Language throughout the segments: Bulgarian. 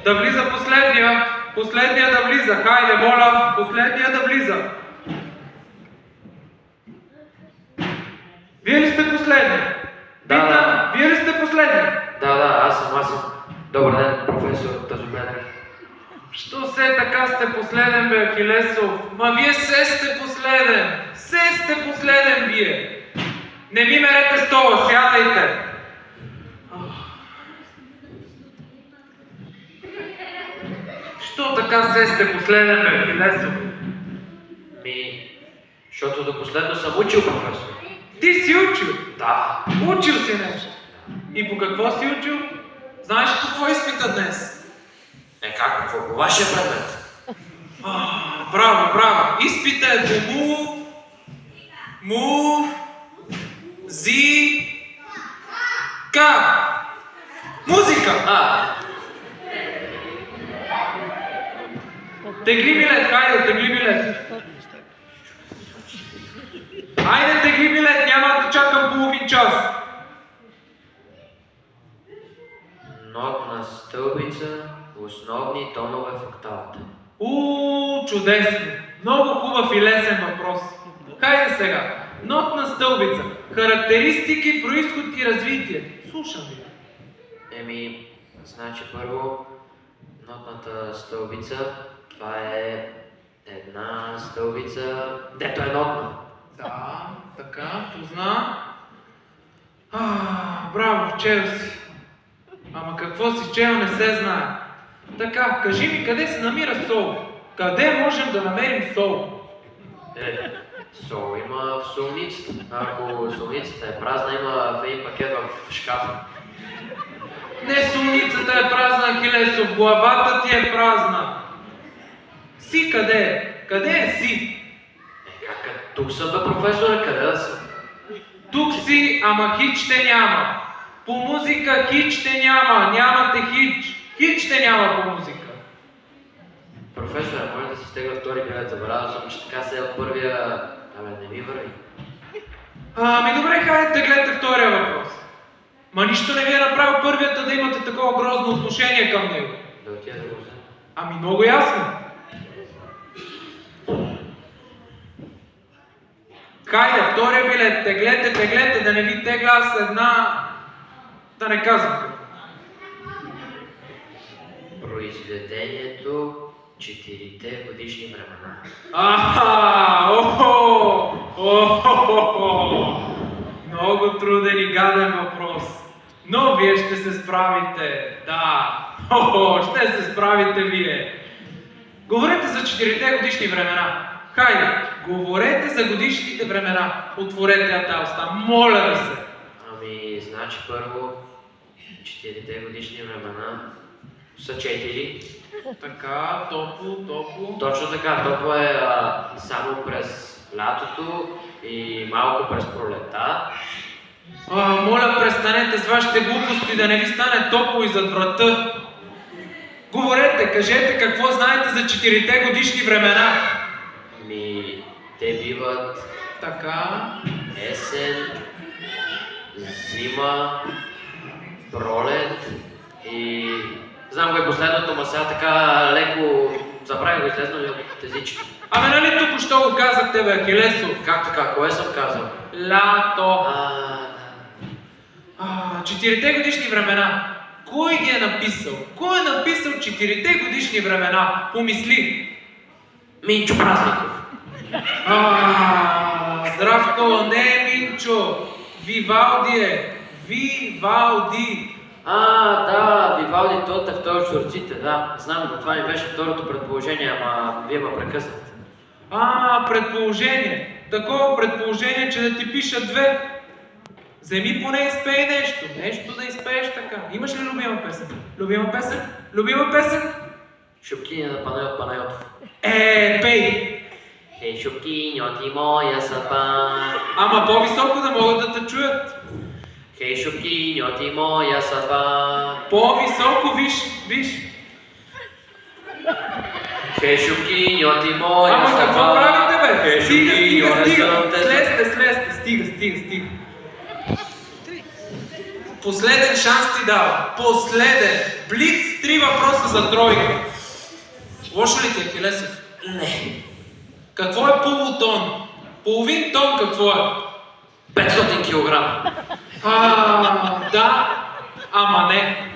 Да влиза последния. Последния да влиза. Хайде, моля, последния да влиза. Вие ли сте последни? Да. Вие ли сте последни? Да, аз съм. Добър ден, професор Тазобедрев. Що се така сте последен, бе, Ахилесов? Ма вие се сте последен! Се сте последен вие! Не ми мерете стола, сядайте! Що така се сте последен, бе, Ахилесов? Защото до последно съм учил, професор. Ти си учил? Да. Учил си нещо. И по какво си учил? Знаеш какво изпита днес? Какво? По вашия предмет? Браво! Изпита е по музика! Тегли билет, хайде, тегли билет. Хайде, тегли билет, няма да чакам половин час. Нотна стълбица, основни тонове в октавата. Чудесно! Много хубав и лесен въпрос. Хайде сега. Нотна стълбица. Характеристики, произход и развитие. Слушам ви. Значи първо, нотната стълбица, това е една стълбица, дето е нотна. Да, така, позна. Браво, чел си. Ама какво си чел, не се знае. Така, кажи ми къде се намира сол? Къде можем да намерим сол? Сол има в солницата. Ако солницата е празна, има в един пакет в шкафа. Не, солницата е празна, Ахилесов, главата ти е празна. Си къде е? Къде е си? Тук съм бе, професоре, къде да съм? Тук си, ама хич те няма. По музика хич те няма, нямате хич. Хич те няма по музика. Професоре, може да си стегна втори билет, забравя съм, че така се е от първия... не ми върви. Добре, хайде да гледате втория въпрос. Ма нищо не ви е направил първията да имате такова грозно отношение към него. Да отида да го взема. Много ясно. Хайде, втория билет, теглете, да не ви тегля аз една... Да не казвам какво. Произведението 4-те годишни времена. Много труден и гаден въпрос. Но вие ще се справите. Да. Ще се справите вие. Говорете за 4-те годишни времена. Хайде, говорете за годишните времена. Отворете ята уста. Моля ви се. Значи първо 4-те годишни времена са 4. Така, топло. Точно така, топло е само през лятото и малко през пролета. Моля, престанете с вашите глупости, да не ви стане топло и зад врата. Говорете, кажете какво знаете за 4-те годишни времена. Те биват така, есен, зима, пролет и... Знам го е последното, ма сега така леко забравих го излезна ми от езичето. Нали току-що го казахте, бе, Ахилесов? Как така? Кое съм казал? Лято. 4-те годишни времена. Кой ги е написал? Кой е написал 4-те годишни времена? Помисли. Минчо Празников. Здравко, не е Минчо. Вивалди е. Вивалди. Да, Вивалди, той е втори от чорците, да. Знам, но това ми беше второто предположение, ама вие ме прекъснате. Предположение. Такова предположение, че да ти пиша 2. Вземи поне изпей нещо. Нещо да изпееш така. Имаш ли любима песен? Любима песен? Шопкиня на Панайот Панайотов. Пей! Хей, шопкиньо, ти моя съдба. Ама по-високо да могат да те чуят. Хей, шопкиньо, ти моя съдба. По-високо, виж. Хей, шопкиньо, ти моя съдба. Какво правите, бе? Хей, шопкиньо, не съм те... Слезте. Стига. Последен шанс ти дава. Последен. Блиц, 3 въпроса за тройка. Лошо ли ти е, Келесев? Не. Какво е полутон? Половин тон какво е? 500 кг. Да, ама не.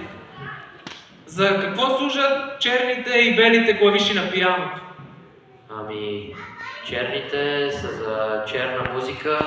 За какво служат черните и белите клавиши на пианото? Ами, черните са за черна музика,